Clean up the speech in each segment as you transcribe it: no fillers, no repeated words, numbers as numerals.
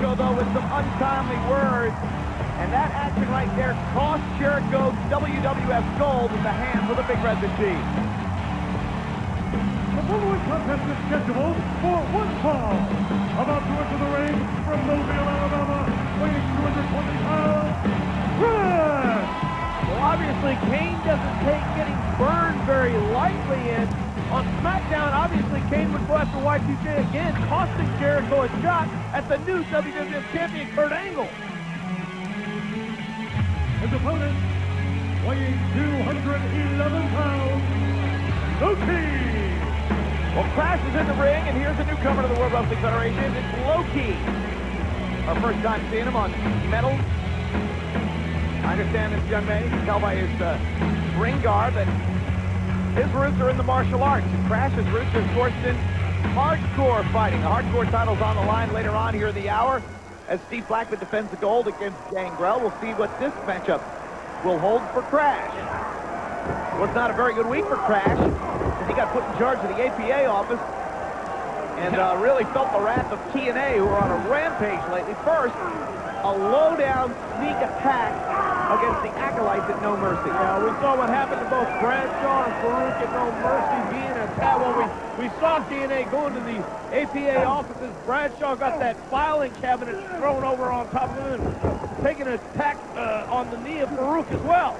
Jericho, though, with some untimely words. And that action right there cost Jericho WWF gold in the hands of the Big Red Machine. The following contest is scheduled for one fall. About to enter the ring from Mobile, Alabama, weighing 220 pounds, Crash! Well, obviously, Kane doesn't take getting burned very lightly, and on SmackDown, obviously, Kane would go after Y2J again, costing Jericho a shot at the new WWF Champion, Kurt Angle. His opponent, weighing 211 pounds, Loki! Well, Crash is in the ring, and here's a newcomer to the World Wrestling Federation. It's Loki. Our first time seeing him on Metal. I understand this young man, you can tell by his ring garb, that his roots are in the martial arts. And Crash's roots are, of course, in hardcore fighting. The hardcore title's on the line later on here in the hour as Steve Blackman defends the gold against Gangrel. We'll see what this matchup will hold for Crash. Well, it's not a very good week for Crash. He got put in charge of the APA office and really felt the wrath of TNA, who are on a rampage lately. First, a low-down sneak attack against the Acolytes at No Mercy. Yeah, we saw what happened to both Bradshaw and Farouk at No Mercy being attacked. Well, we saw TNA going to the APA offices. Bradshaw got that filing cabinet thrown over on top of him and taking an attack on the knee of Farouk as well.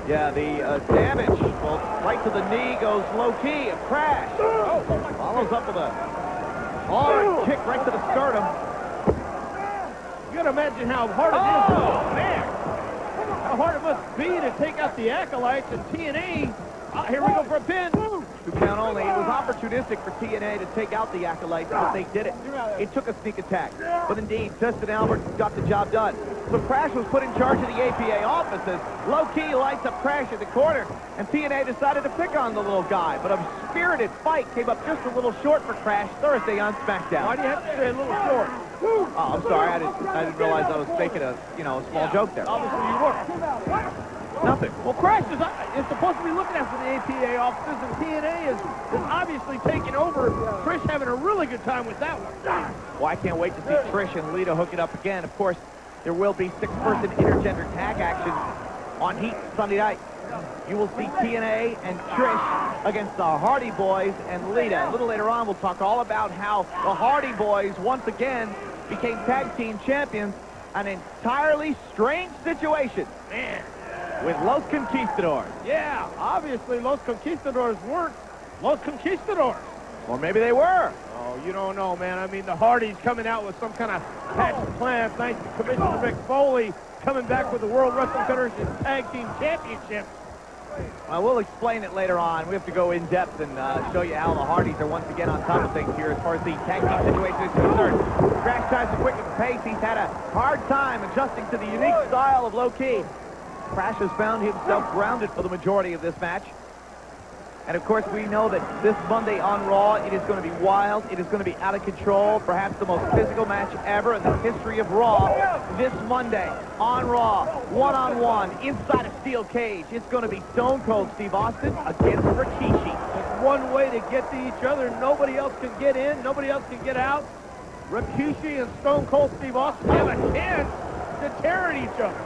Yeah, the damage, well, right to the knee goes Loki and Crash. Oh, follows up with a hard kick right to the sternum. You gotta imagine how hard it is. Oh, man. How hard it must be to take out the Acolytes and TNA. Here we go for a pin. 2 count only. It was opportunistic for TNA to take out the Acolytes, but they did it. It took a sneak attack. But indeed, Justin Albert got the job done. So Crash was put in charge of the APA offices. Low-key lights up Crash in the corner, and TNA decided to pick on the little guy. But a spirited fight came up just a little short for Crash Thursday on SmackDown. Why do you have to say a little short? Oh, I'm sorry. I didn't realize I was making a small joke there. Obviously you were. Nothing. Well, Crash is supposed to be looking after the APA offices, and TNA is obviously taking over. Trish having a really good time with that one. Well, I can't wait to see Trish and Lita hook it up again. Of course, there will be 6-person intergender tag action on Heat Sunday night. You will see TNA and Trish against the Hardy Boys and Lita. A little later on, we'll talk all about how the Hardy Boys once again became tag team champions. An entirely strange situation. Man. With Los Conquistadors. Yeah, obviously Los Conquistadors weren't Los Conquistadors. Or maybe they were. Oh, you don't know, man. I mean, the Hardys coming out with some kind of patch plan. Thanks to Commissioner Mick Foley coming back with the World Wrestling Federation Tag Team Championship. We'll explain it later on. We have to go in depth and show you how the Hardys are once again on top of things here as far as the tag team situation is concerned. Crash tries to quicken the pace. He's had a hard time adjusting to the unique style of Low-Key. Crash has found himself grounded for the majority of this match. And of course, we know that this Monday on Raw, it is going to be wild. It is going to be out of control. Perhaps the most physical match ever in the history of Raw. This Monday on Raw, one-on-one, inside a steel cage. It's going to be Stone Cold Steve Austin against Rikishi. It's one way to get to each other. Nobody else can get in. Nobody else can get out. Rikishi and Stone Cold Steve Austin have a chance to tear at each other.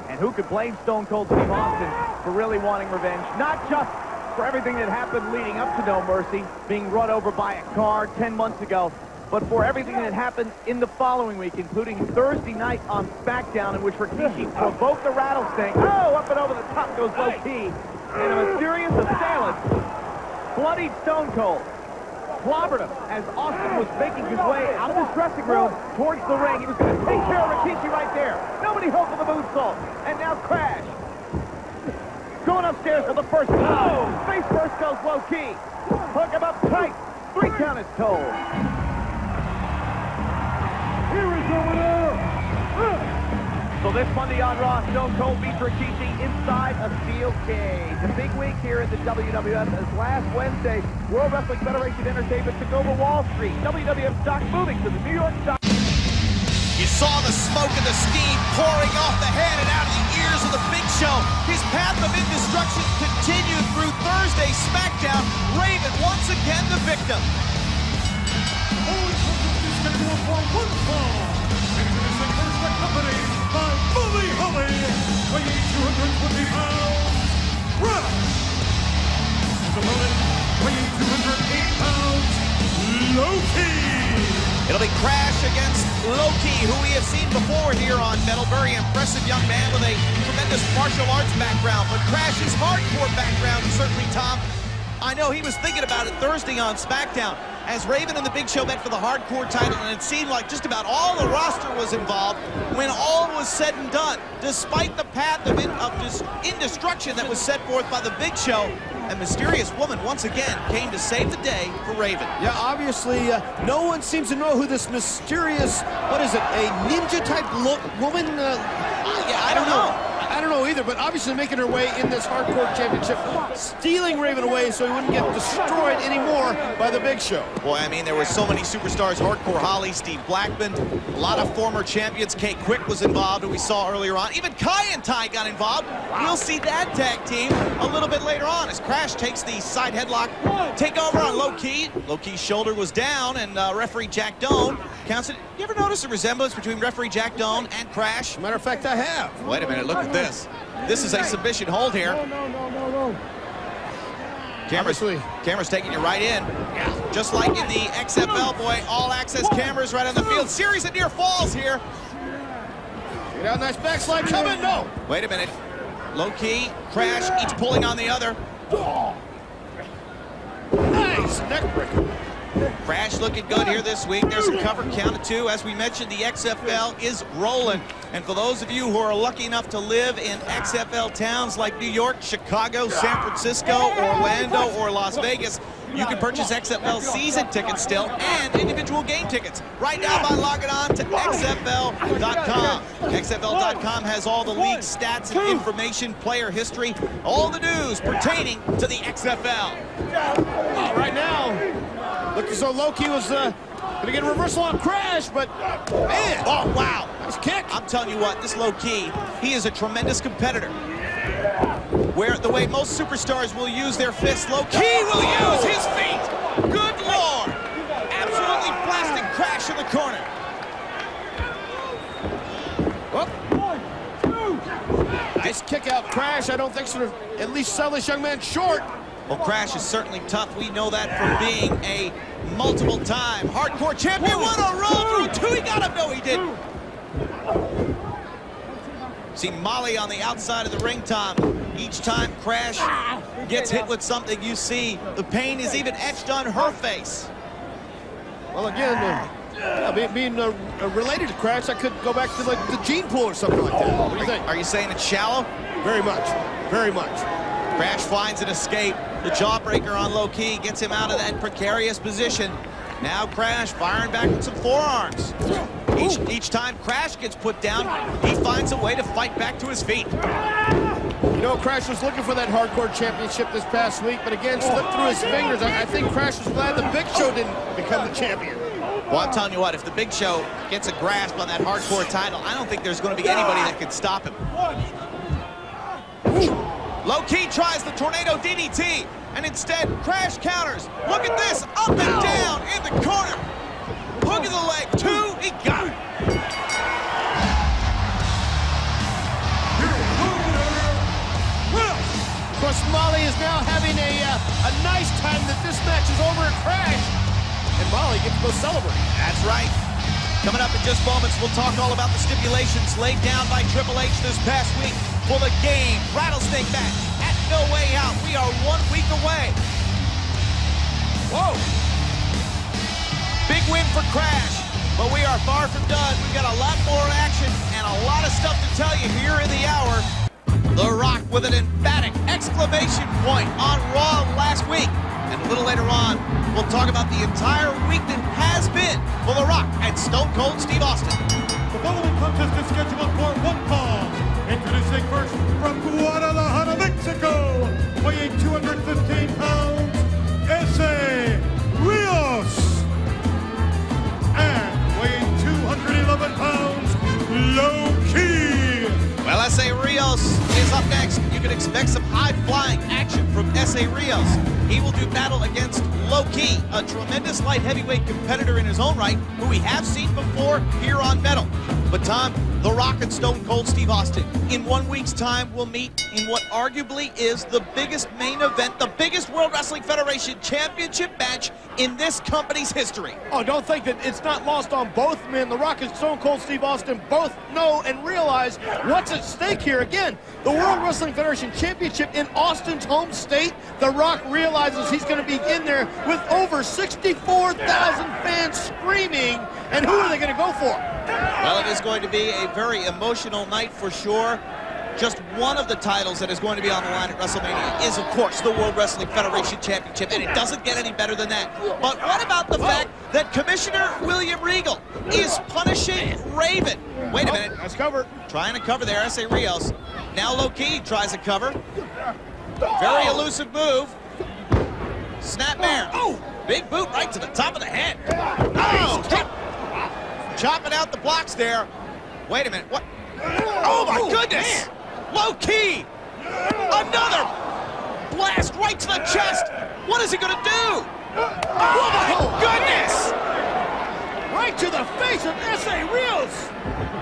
And who could blame Stone Cold Steve Austin for really wanting revenge? Not just for everything that happened leading up to No Mercy, being run over by a car 10 months ago, but for everything that happened in the following week, including Thursday night on SmackDown, in which Rikishi provoked the rattlesnake. Oh, up and over the top goes Low-Key. And a mysterious assailant bloodied Stone Cold, clobbered him as Austin was making his way out of his dressing room towards the ring. He was going to take care of Rikishi right there. Nobody hoped for the moonsault. And now Crash going upstairs for the first time. Face first goes Low-Key. Hook him up tight. 3 count is told. Here is your winner. So this Monday on Raw, Stone Cold beats Rikishi inside a steel cage. A big week here at the WWF as last Wednesday, World Wrestling Federation Entertainment took over Wall Street. WWF stock moving to the New York Stock. You saw the smoke and the steam pouring off the head and out of the ears of the Big Show. His path of indestruction continued through Thursday's SmackDown. Raven once again the victim. Always scheduled for one fall. Introducing first the company by Bully Holly, weighing 220 pounds. Crash. His opponent, weighing 208 pounds. Loki. It'll be Crash against Loki, who we have seen before here on Metal. Very impressive young man with a tremendous martial arts background. But Crash's hardcore background, certainly, Tom, I know he was thinking about it Thursday on SmackDown as Raven and the Big Show met for the hardcore title, and it seemed like just about all the roster was involved when all was said and done. Despite the path of indestruction that was set forth by the Big Show, a mysterious woman once again came to save the day for Raven. Yeah, obviously, no one seems to know who this mysterious, what is it, a ninja-type woman? Yeah, I don't know. I don't know either, but obviously making her way in this hardcore championship, stealing Raven away so he wouldn't get destroyed anymore by the Big Show. Boy, I mean, there were so many superstars, Hardcore Holly, Steve Blackman, a lot of former champions. Kate Quick was involved, who we saw earlier on. Even Kai and Ty got involved. We'll see that tag team a little bit later on as Crash takes the side headlock takeover on Loki. Loki's shoulder was down, and referee Jack Doan counts it. You ever notice a resemblance between referee Jack Doan and Crash? Matter of fact, I have. Wait a minute, look at this. This is a submission hold here. No. Camera's taking you right in. Yeah. Just like in the XFL, boy, all access cameras right on the field. Series of near falls here. Get out, nice backslide coming, no. Wait a minute. Loki, Crash, each pulling on the other. Nice neck breaker. Crash looking good here this week. There's a cover, count of 2. As we mentioned, the XFL is rolling. And for those of you who are lucky enough to live in XFL towns like New York, Chicago, San Francisco, Orlando, or Las Vegas, you can purchase XFL season tickets still and individual game tickets right now by logging on to XFL.com. XFL.com has all the league stats and information, player history, all the news pertaining to the XFL. Right now, looked as though Loki was going to get a reversal on Crash, but man, Oh, wow. nice kick. I'm telling you what, this Loki, he is a tremendous competitor. Where the way most superstars will use their fists, Loki will use his feet. Good Lord. Absolutely blasting Crash in the corner. Nice kick out, Crash. I don't think so to at least sell this young man short. Well, Crash is certainly tough. We know that from being a multiple-time hardcore champion. What a roll through 2. He got him. No, he didn't. See Molly on the outside of the ring, Tom. Each time Crash gets hit with something, you see the pain is even etched on her face. Well, again, being related to Crash, I could go back to like the gene pool or something like that. What do you think? Are you saying it's shallow? Very much. Very much. Crash finds an escape. The jawbreaker on Loki gets him out of that precarious position. Now Crash firing back with some forearms. Each time Crash gets put down, he finds a way to fight back to his feet. You know, Crash was looking for that hardcore championship this past week, but again, slipped through his fingers. I think Crash was glad the Big Show didn't become the champion. Well, I'm telling you what, if the Big Show gets a grasp on that hardcore title, I don't think there's going to be anybody that can stop him. Loki tries the tornado DDT, and instead Crash counters. Look at this, up and down in the corner. Hook of the leg, 2, he got it. Of course, Molly is now having a nice time that this match is over at Crash, and Molly gets to go celebrate. That's right. Coming up in just moments, we'll talk all about the stipulations laid down by Triple H this past week for the game rattlesnake match at No Way Out. We are 1 week away. Whoa. Big win for Crash, but we are far from done. We've got a lot more action and a lot of stuff to tell you here in the hour. The Rock with an emphatic exclamation point on Raw last week. And a little later on, we'll talk about the entire week that has been for The Rock and Stone Cold Steve Austin. The following contest is scheduled for one fall. Introducing first from Guadalajara, Mexico, weighing 215 pounds, Essa, Rios. And weighing 211 pounds, Loki. Well, Essa Rios is up next. You can expect some high-flying action from Essa Rios. He will do battle against Loki, a tremendous light heavyweight competitor in his own right, who we have seen before here on Metal. But Tom, The Rock and Stone Cold Steve Austin, in 1 week's time, will meet in what arguably is the biggest main event, the biggest World Wrestling Federation Championship match in this company's history. Oh, don't think that it's not lost on both men. The Rock and Stone Cold Steve Austin both know and realize what's at stake here. Again, the World Wrestling Federation Championship in Austin's home state. The Rock realizes he's going to be in there with over 64,000 fans screaming. And who are they going to go for? Well, it is going to be a very emotional night for sure. Just one of the titles that is going to be on the line at WrestleMania is, of course, the World Wrestling Federation Championship, and it doesn't get any better than that. But what about the fact that Commissioner William Regal is punishing Raven? Wait a minute. Nice cover. Trying to cover there, Essa Rios. Now Loki tries to cover. Very elusive move. Snapmare. Oh! Big boot right to the top of the head. Oh! Chopping out the blocks there. Wait a minute. What? Oh, my goodness! Loki! Another blast right to the chest. What is he going to do? Oh, my goodness! Right to the face of Essa Rios.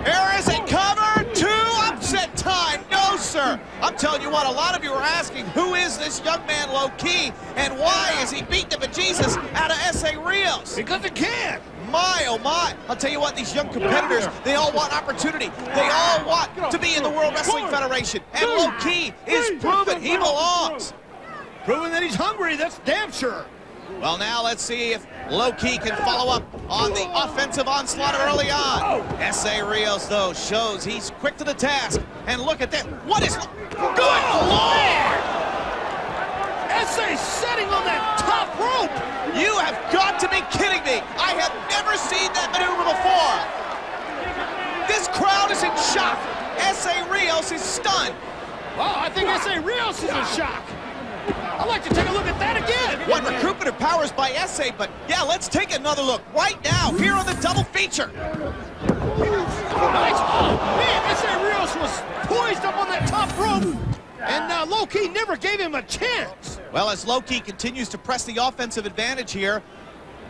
There is a cover to upset time. No, sir. I'm telling you what, a lot of you are asking, who is this young man Loki, and why is he beating the bejesus out of Essa Rios? Because it can. My, oh my. I'll tell you what, these young competitors, they all want opportunity. They all want to be in the World Wrestling Federation. And Loki is proven he belongs. Proving that he's hungry, that's damn sure. Well, now let's see if Loki can follow up on the offensive onslaught early on. Essa Rios, though, shows he's quick to the task. And look at that. What is... Good Lord! Essa setting on that top rope. You have got to be kidding me. I have never seen that maneuver before. This crowd is in shock. Essa Rios is stunned. Well, I think Essa Rios is in shock. I'd like to take a look at that again. What recruitment of powers by Essa, but yeah, let's take another look right now here on the double feature. Nice. Oh, man, Essa Rios was poised up on that top rope, and Loki never gave him a chance. Well, as Loki continues to press the offensive advantage here,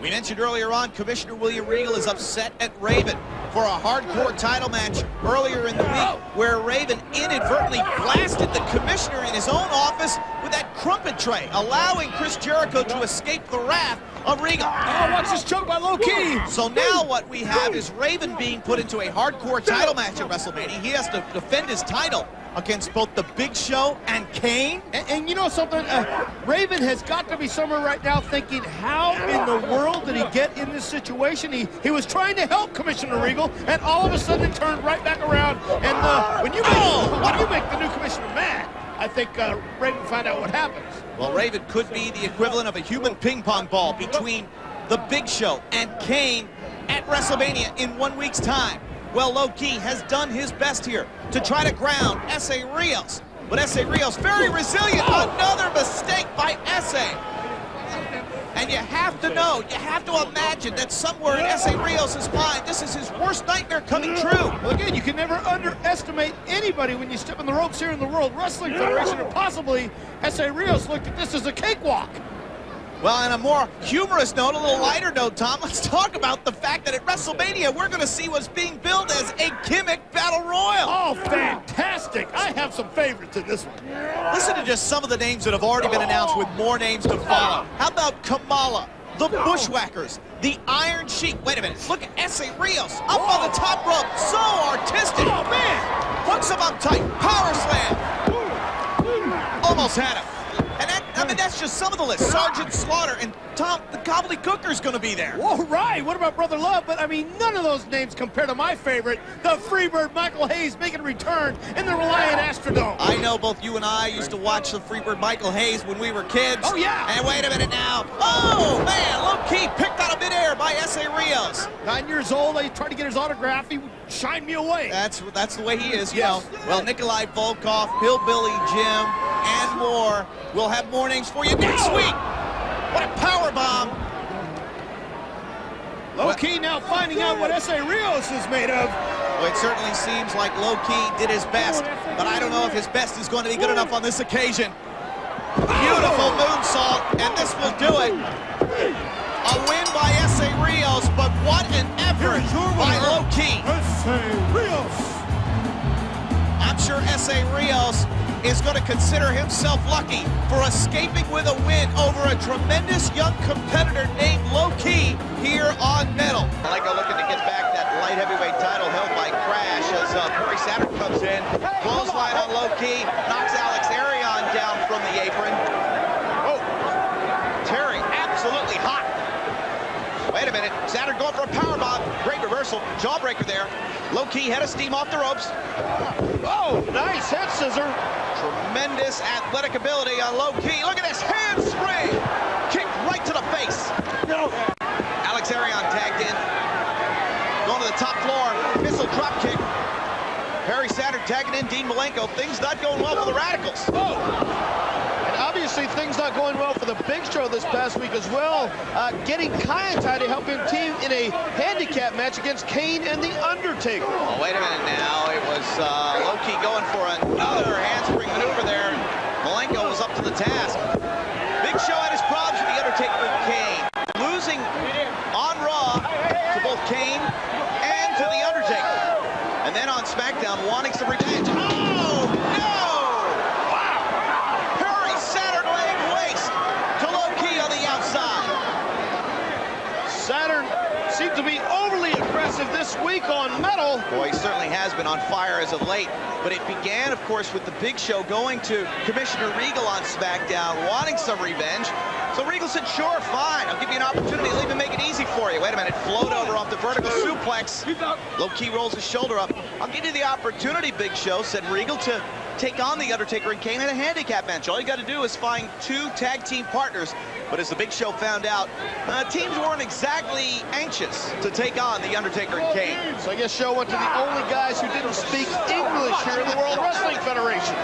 we mentioned earlier on, Commissioner William Regal is upset at Raven for a hardcore title match earlier in the week where Raven inadvertently blasted the commissioner in his own office with that crumpet tray, allowing Chris Jericho to escape the wrath of Regal. Oh, watch this choke by Loki. So now what we have is Raven being put into a hardcore title match at WrestleMania. He has to defend his title against both the Big Show and Kane. And you know something? Raven has got to be somewhere right now thinking, how in the world did he get in this situation? He was trying to help Commissioner Regal, and all of a sudden it turned right back around. And when you make the new commissioner mad, I think Raven find out what happens. Well, Raven could be the equivalent of a human ping pong ball between the Big Show and Kane at WrestleMania in 1 week's time. Well, Loki has done his best here to try to ground Essa Rios. But Essa Rios very resilient. Another mistake by Essa. And you have to know, you have to imagine that somewhere in Essa Rios' mind, this is his worst nightmare coming true. Well, again, you can never underestimate anybody when you step on the ropes here in the World Wrestling Federation, or possibly Essa Rios looked at this as a cakewalk. Well, on a more humorous note, a little lighter note, Tom, let's talk about the fact that at WrestleMania, we're going to see what's being billed as a gimmick battle royal. Oh, fantastic. I have some favorites in this one. Listen to just some of the names that have already been announced with more names to follow. How about Kamala, the Bushwhackers, the Iron Sheik. Wait a minute, look at Essa Rios up on the top rope. So artistic. Oh, man. Hooks him up tight. Power slam. Almost had him. And that, I mean, that's just some of the list. Sergeant Slaughter and Tom, the Gobbledygooker's going to be there. All right, what about Brother Love? But, I mean, none of those names compare to my favorite, the Freebird Michael Hayes making a return in the Reliant Astrodome. I know both you and I used to watch the Freebird Michael Hayes when we were kids. Oh, yeah. And wait a minute now. Oh, man, low-key picked out of midair by Essa Rios. 9 years old, I tried to get his autograph. He shined me away. That's the way he is, you know. Well, Nikolai Volkov, Hillbilly Jim, and more. We'll have more names for you next week. What a power bomb. Low-key now finding out what Essa Rios is made of. Well, it certainly seems like Loki did his best, but I don't know if his best is going to be good enough on this occasion. Beautiful moonsault, and this will do it. is going to consider himself lucky for escaping with a win over a tremendous young competitor named Loki here on Metal. Malenko looking to get back that light heavyweight title held by Crash as Perry Saturn comes in. Clothesline on Loki, knocks Arion down from the apron. Oh, Terry absolutely hot. Wait a minute, Saturn going for a powerbomb. Great reversal, jawbreaker there. Loki head of steam off the ropes. Oh, nice head scissor. Tremendous athletic ability on Loki. Look at this handspring. Kick right to the face. No. Arion tagged in. Going to the top floor. Missile drop kick. Perry Saturn tagging in Dean Malenko. Things not going well for the Radicalz. Oh. And obviously things not going well for the Big Show this past week as well. Getting Kaientai to help him team in a handicap match against Kane and The Undertaker. Oh, wait a minute now. It was Loki going for another handspring maneuver there. Malenko was up to the task. Big Show had his problems with The Undertaker and Kane. Losing on Raw to both Kane and to The Undertaker. And then on SmackDown, wanting some revenge. Oh, no! Wow! Perry Saturn laying waste to Loki on the outside. Saturn seemed to be overly aggressive this week on Metal. Boy, he certainly has been on fire as of late. But it began, of course, with the Big Show going to Commissioner Regal on SmackDown, wanting some revenge. So Regal said, sure, fine, I'll give you an opportunity to even make it easy for you. Wait a minute, float over off the vertical suplex. Low-key rolls his shoulder up. I'll give you the opportunity, Big Show, said Regal, to take on The Undertaker and Kane in a handicap match. All you got to do is find 2 tag team partners. But as the Big Show found out, teams weren't exactly anxious to take on The Undertaker and Kane. So I guess Show went to the only guys who didn't speak English here in the World Wrestling Federation.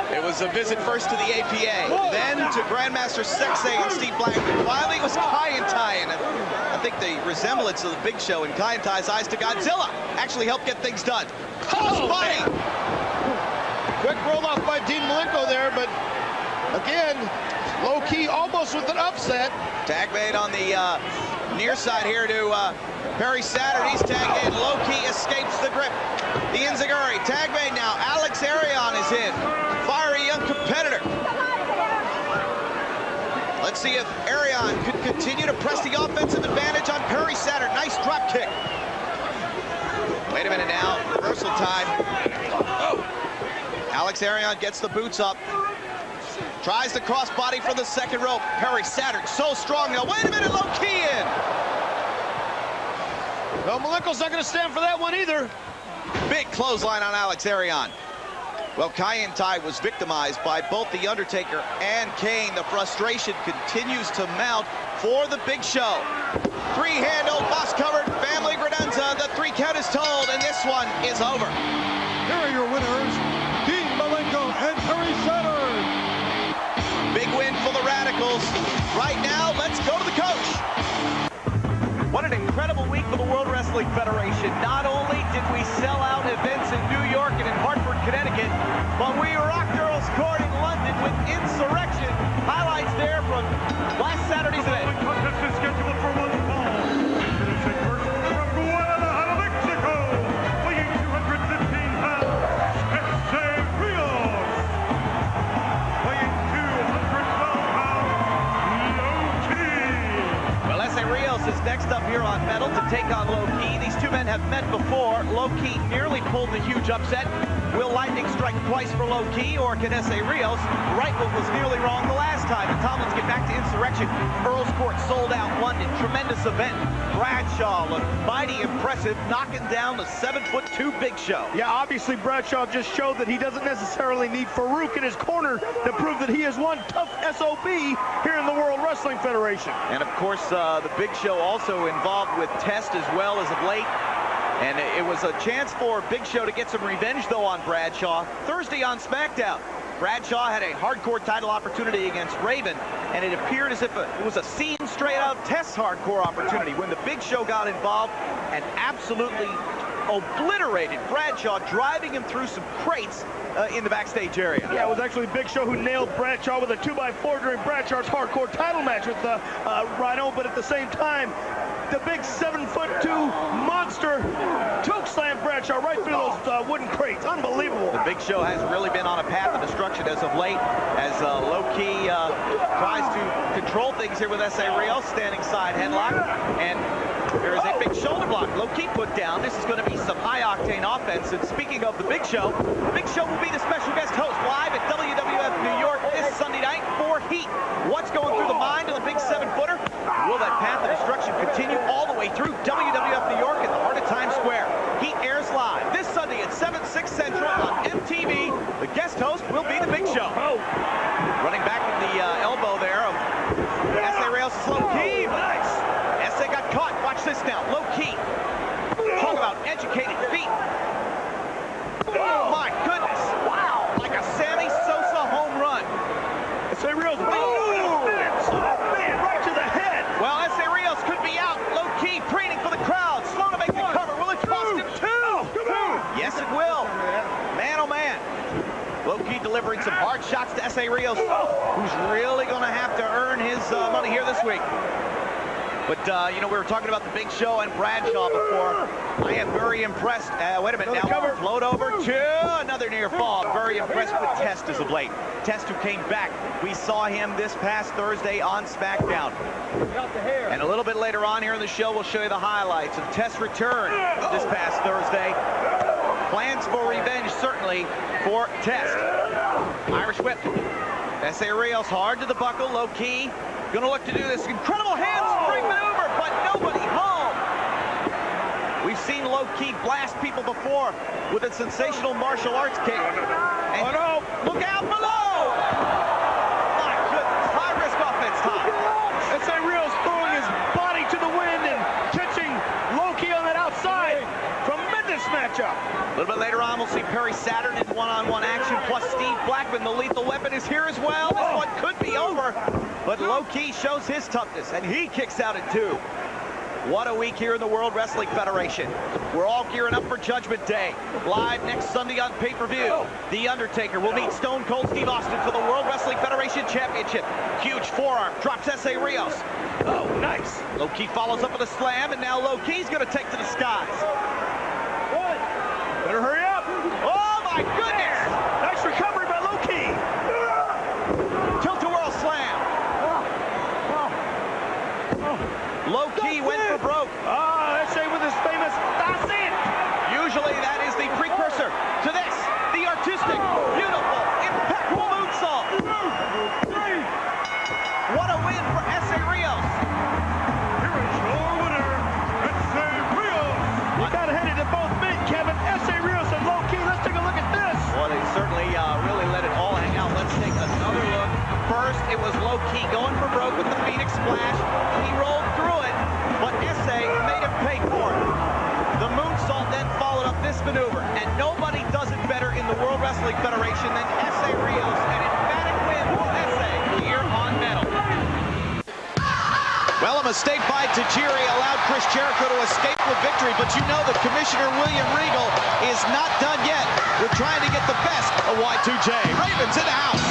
It was a visit first to the APA, then to Grandmaster Sexay and Steve Blackman. Finally, it was Kaientai, and I think the resemblance of the Big Show in Kaientai's eyes to Godzilla actually helped get things done. Crossbody! Quick roll off by Dean Malenko there, but again, Low-key almost with an upset. Tag made on the near side here to Perry Saturn. He's tagged in. Loki escapes the grip. The Enziguri. Tag made now. Arion is in. Fiery young competitor. Let's see if Arion could continue to press the offensive advantage on Perry Saturn. Nice drop kick. Wait a minute now. Reversal time. Oh. Arion gets the boots up. Tries the crossbody from the second rope. Perry Saturn so strong now. Wait a minute, Loki in. Well, Malenko's not going to stand for that one either. Big clothesline on Arion. Well, Kaientai was victimized by both The Undertaker and Kane. The frustration continues to mount for the Big Show. 3-handle, boss covered, family credenza. The 3 count is told, and this one is over. Here are your winners, Dean Malenko and Perry Saturn. Big win for the Radicalz. Right now, let's go to the coach. What an incredible week for the World Wrestling Federation. Not only did we sell out events in New York and in Hartford, Connecticut, but we rocked Earl's Court in London with Insurrection. Highlights there from last Saturday's event. The contest is scheduled for 1 fall. Finishing first from Guadalajara, Mexico, weighing 215 pounds, Essa Rios. Weighing 212 pounds, Loki. Well, Essa Rios is next up here on Metal to take on Loki. These 2 men have met before. Loki nearly pulled the huge upset. Will lightning strike twice for Loki, or can Essa Rios right what was nearly wrong the last time? And Tom, let's get back to Insurrection. Earl's Court sold out London. Tremendous event. Bradshaw looked mighty impressive, knocking down the 7'2" Big Show. Yeah, obviously Bradshaw just showed that he doesn't necessarily need Farouk in his corner to prove that he is one tough SOB here in the World Wrestling Federation. And of course, the Big Show also involved with Test as well as of late. And it was a chance for Big Show to get some revenge, though, on Bradshaw. Thursday on SmackDown, Bradshaw had a hardcore title opportunity against Raven, and it appeared as if it was a scene straight out of Test's hardcore opportunity when the Big Show got involved and absolutely obliterated Bradshaw, driving him through some crates in the backstage area. Yeah, it was actually Big Show who nailed Bradshaw with a 2x4 during Bradshaw's hardcore title match with Rhino, but at the same time, the big 7'2" monster choke slam Bradshaw right through those wooden crates. Unbelievable. The Big Show has really been on a path of destruction as of late, as Loki tries to control things here with Essa Rios, standing side headlock, and there is a big shoulder block. Loki put down. This is going to be some high-octane offense. And speaking of the Big Show will be the special guest host live at WWF New York this Sunday night for Heat. What's going through the mind of the big 7-footer? Will that path of destruction continue all the way through WWF New York in the heart of Times Square? Heat airs live this Sunday at 7, 6 Central on MTV. The guest host will be the Big Show. Running back with the elbow there of Essa Rios is Loki. Nice. Essa got caught. Watch this now. Loki. Talk about educated feet. Oh my goodness. Wow. Like a Sammy Sosa home run. Essa Rios. Oh, man, right to the head. Well, Essa Rios could be out. Loki preening for the crowd. Slow to make the cover. Will it cost him 2? Yes, it will. Man, oh man. Loki delivering some hard shots to Essa Rios, who's really going to have to earn his money here this week. But, you know, we were talking about the Big Show and Bradshaw before. I am very impressed. Wait a minute now. Cover. Float over to another near fall. I'm very impressed with Test as of late. Test, who came back. We saw him this past Thursday on SmackDown. And a little bit later on here in the show, we'll show you the highlights of Test's return this past Thursday. Plans for revenge, certainly, for Test. Irish whip. Essa Rios hard to the buckle, low key. Gonna look to do this incredible handspring maneuver, but nobody home. We've seen Low Key blast people before with a sensational martial arts kick. And oh no, look out below! My goodness, high risk offense time. Essa Rios throwing his body to the wind and catching Low Key on that outside. Tremendous matchup. A little bit later on, we'll see Perry Saturn in one-on-one action, plus Steve Blackman, the lethal weapon, is here as well. This one could be over. But Low Key shows his toughness, and he kicks out at 2. What a week here in the World Wrestling Federation. We're all gearing up for Judgment Day. Live next Sunday on pay-per-view. The Undertaker will meet Stone Cold Steve Austin for the World Wrestling Federation Championship. Huge forearm, drops Essa Rios. Oh, nice. Low Key follows up with a slam, and now Low Key's going to take to the skies. Better hurry up. Oh, my goodness. Nice recovery by Low Key. Tilt-a-whirl slam. Low Key went for broke. Essa with his famous, that's it. Usually that is the precursor to this, the artistic, beautiful, impeccable moonsault. What a win for Essa Rios. Here is your winner, Essa Rios. You got to hand it to both men, Kevin. Essa Rios and Low Key. Let's take a look at this. Well, they certainly really let it all hang out. Let's take another look. First, it was Low Key going for broke with the Phoenix Splash. He rolled through it, but Essa made him pay for it. The moonsault then followed up this maneuver, and nobody does it better in the World Wrestling Federation than Essa Rios. An emphatic win for Essa here on Metal. Well, a mistake by Tajiri allowed Chris Jericho to escape with victory, but you know that Commissioner William Regal is not done yet. We're trying to get the best of Y2J. Ravens in the house.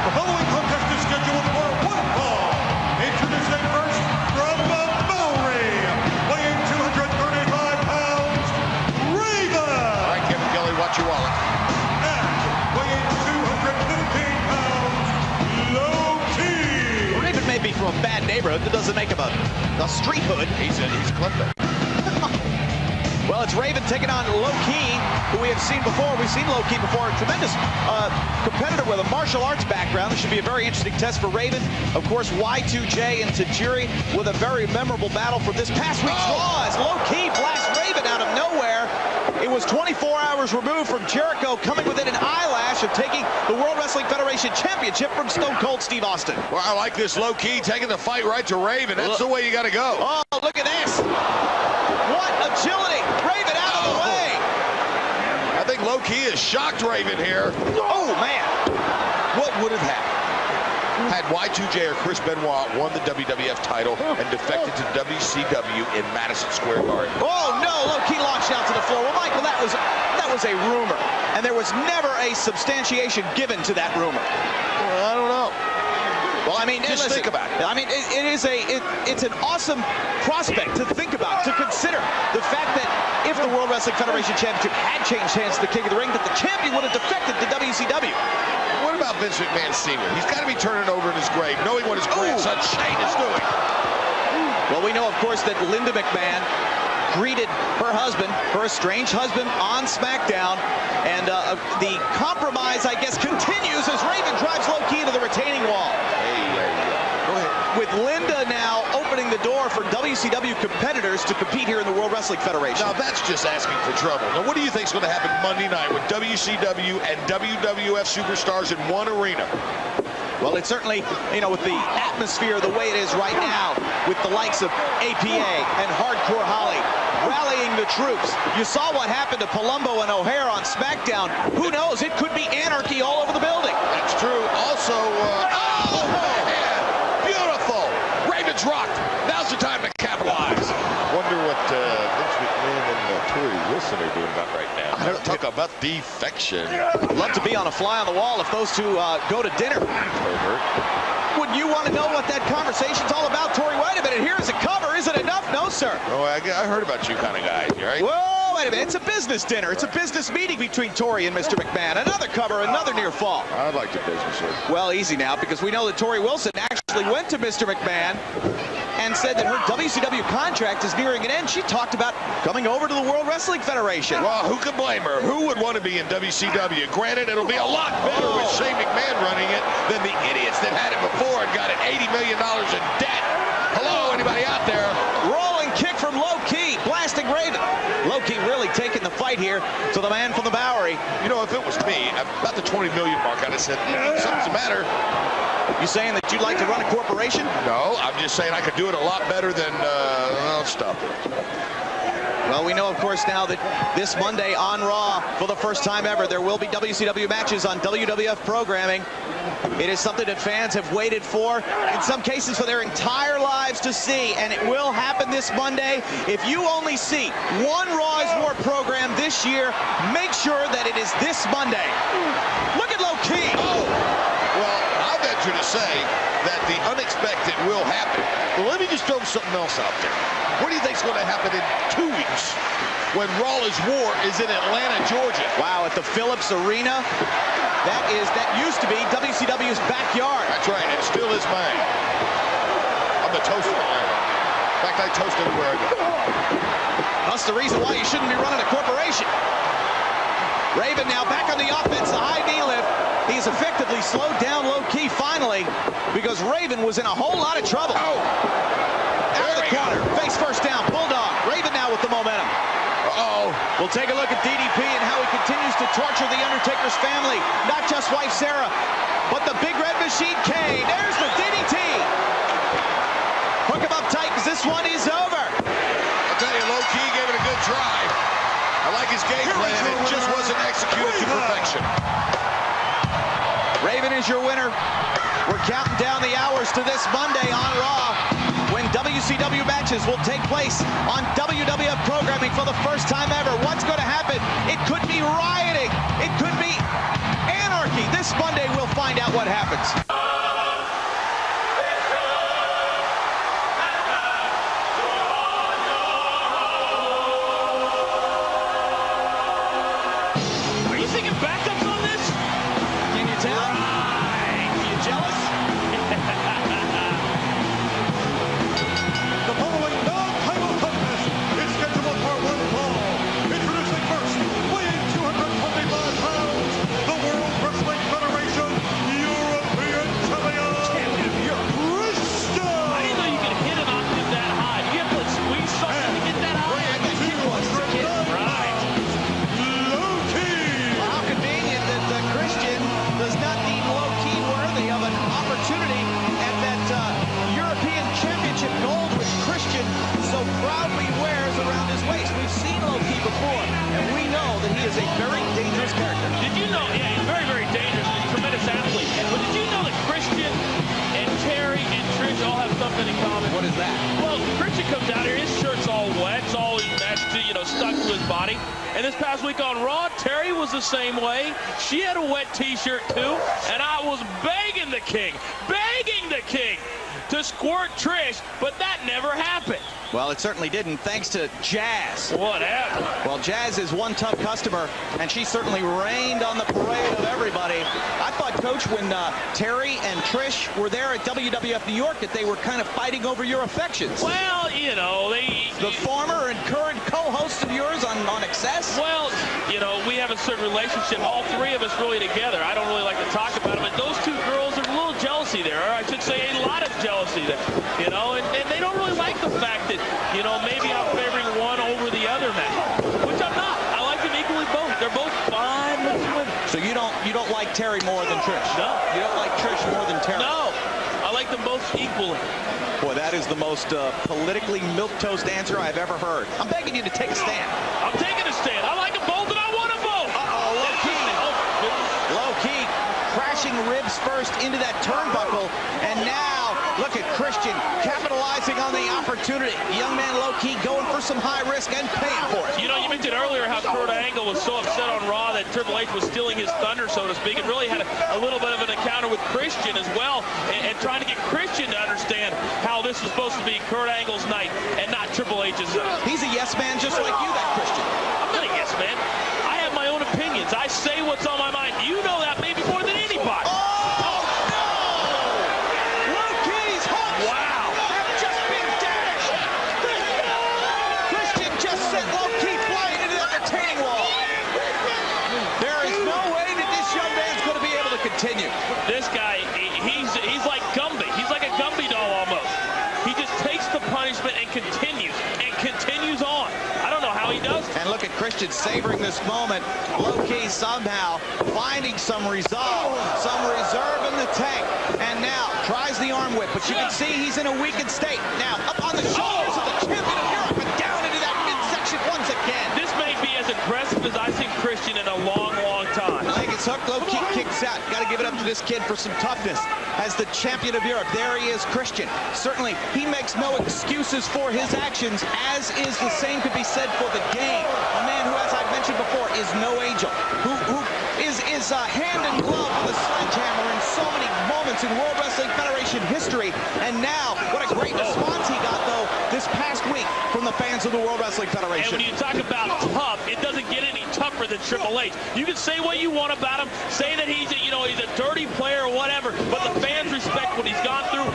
The following contest is scheduled for one fall. Introducing first from the Bowery, weighing 235 pounds, Raven. All right, Kevin Kelly, watch your wallet. And weighing 215 pounds, Loki. Raven may be from a bad neighborhood. That doesn't make him a street hood. He's a clipper. Well, it's Raven taking on Low Key, who we have seen before. We've seen Low Key before. A tremendous competitor with a martial arts background. This should be a very interesting test for Raven. Of course, Y2J and Tajiri with a very memorable battle from this past week's Raw as Low Key blasts Raven out of nowhere. It was 24 hours removed from Jericho coming within an eyelash of taking the World Wrestling Federation Championship from Stone Cold Steve Austin. Well, I like this Low Key taking the fight right to Raven. That's the way you got to go. Oh, look at this. What agility. Raven out of the way. I think Low Key has shocked Raven here. Oh, man. What would have happened had Y2J or Chris Benoit won the WWF title and defected to WCW in Madison Square Garden? Oh, no. Low Key launched out to the floor. Well, Michael, that was a rumor. And there was never a substantiation given to that rumor. Well, I don't know. Well, I mean, just think about it. I mean, it's an awesome prospect to think about, to consider the fact that if the World Wrestling Federation Championship had changed hands to the King of the Ring, that the champion would have defected to WCW. What about Vince McMahon Sr.? He's got to be turning over in his grave, knowing what his grandson Shane is doing. Well, we know, of course, that Linda McMahon greeted her husband, her estranged husband, on SmackDown, and the compromise, I guess, continues as Raven drives Loki into the retaining wall. Go ahead. With Linda now opening the door for WCW competitors to compete here in the World Wrestling Federation. Now, that's just asking for trouble. Now, what do you think is going to happen Monday night with WCW and WWF superstars in one arena? Well, it's certainly, you know, with the atmosphere the way it is right now, with the likes of APA and Hardcore Holly rallying the troops. You saw what happened to Palumbo and O'Hare on SmackDown. Who knows? It could be anarchy all over the building. That's true. Also, oh, man, beautiful. Raven's rocked. Now's the time to capitalize. Wonder what Vince McMahon and Tori Wilson are doing about right now. I don't talk about defection. Love to be on a fly on the wall if those two go to dinner. Would you want to know what that conversation's all about, Tori? Wait a minute, here's a cover. Is it enough? No, sir. Oh, I heard about you kind of guys, right? Whoa, wait a minute. It's a business dinner. It's a business meeting between Tori and Mr. McMahon. Another cover, another near fall. I'd like to business it. Well, easy now, because we know that Tori Wilson actually went to Mr. McMahon and said that her WCW contract is nearing an end. She talked about coming over to the World Wrestling Federation. Well, who could blame her? Who would want to be in WCW? Granted, it'll be a lot better with Shane McMahon running it than the idiots that had it before and got it $80 million in debt. Hello, anybody out there? Rolling kick from Loki, blasting Raven. Loki really taking the fight here to the man from the Bowery. You know, if it was me, about the 20 million mark, I'd have said, something's the matter. You saying that you'd like to run a corporation? No, I'm just saying I could do it a lot better than, well, stop it. Well, we know, of course, now that this Monday on Raw, for the first time ever, there will be WCW matches on WWF programming. It is something that fans have waited for, in some cases for their entire lives to see, and it will happen this Monday. If you only see one Raw is War program this year, make sure that it is this Monday. Look at Loki. Oh, well, I'll venture to say that the unexpected will happen. Well, let me just throw something else out there. What do you think is going to happen in 2 weeks when Raw is War is in Atlanta, Georgia? Wow, at the Phillips Arena? That used to be WCW's backyard. That's right, it still is mine. I'm the toast of Atlanta. In fact, I toast everywhere I go. That's the reason why you shouldn't be running a corporation. Raven now back on the offense, the high knee lift. He's effectively slowed down Loki finally because Raven was in a whole lot of trouble. Oh! Out of the corner, face first down, Bulldog. Raven now with the momentum. Uh-oh. We'll take a look at DDP and how he continues to torture the Undertaker's family. Not just wife Sarah, but the Big Red Machine Kane. There's the DDT. Hook him up tight because this one is over. I'll tell you, Loki gave it a good try. I like his game plan. It just wasn't executed to perfection. Raven is your winner. We're counting down the hours to this Monday on Raw, when WCW matches will take place on WWF programming for the first time ever. What's going to happen? It could be rioting. It could be anarchy. This Monday we'll find out what happens. Are you thinking backups on this? Can you tell? You jealous? The following non-title contest is scheduled for one fall. It's And this past week on Raw, Terry was the same way. She had a wet T-shirt too, and I was begging the King to squirt Trish, but that never happened. Well, it certainly didn't, thanks to Jazz. What happened? Well, Jazz is one tough customer, and she certainly rained on the parade of everybody. I thought, Coach, when Terry and Trish were there at WWF New York, that they were kind of fighting over your affections. Well, you know, The former and current co-hosts of yours on Access? Well, you know, we have a certain relationship, all three of us really together. I don't really like to talk about it, but those two girls, there's a little jealousy there, or I should say a lot of jealousy there, you know, and they don't really like the fact that, you know, maybe I'm favoring one over the other now, which I'm not. I like them equally both. They're both fine looking women. So you don't like Terry more than Trish? No. You don't like Trish more than Terry? No. I like them both equally. Boy, that is the most politically milquetoast answer I've ever heard. I'm begging you to take a stand. I'm taking a stand. I like them both, and I want them both. Uh-oh, Loki. Loki crashing ribs first into that turnbuckle, and now look at Christian capitalizing on the opportunity. Young man Loki going for some high risk and paying for it. You know, you mentioned earlier how Kurt Angle was so upset on Raw that Triple H was stealing his thunder, so to speak, and really had a little bit of an encounter with Christian as well, and trying to get Christian to understand how this was supposed to be Kurt Angle's night and not Triple H's night. He's a yes man just like you, that Christian. I'm not a yes man. I have my own opinions. I say what's on my mind. You know that maybe more than anybody. Oh, no! Loki's hooks have just been dashed. Christian just sent Loki flying into that retaining wall. There is no way that this young man's going to be able to continue. This guy, he's like Gumby. He's like a Gumby doll almost. He just takes the punishment and continues on. I don't know how he does it. And look at Christian savoring this moment. Loki somehow finding some resolve, some reserve in the tank. And now tries the arm whip, but you can see he's in a weakened state. Now up on the shoulders of the champion of Europe and down into that midsection once again. This may be as aggressive as I've seen Christian in a long, long time. Leg is hooked, Loki kicks out. Got to give it up to this kid for some toughness. As the champion of Europe, there he is, Christian. Certainly, he makes no excuses for his actions, as is the same could be said for the game. A man who, as I've mentioned before, is no angel, who is hand in glove with a sledgehammer in so many moments in World Wrestling Federation history. And now, what a great response he got, though, this past week from the fans of the World Wrestling Federation. And when you talk about tough, it doesn't get any tougher than Triple H. You can say what you want about him, say that he's a dirty player or whatever, but the fans respect what he's gone through,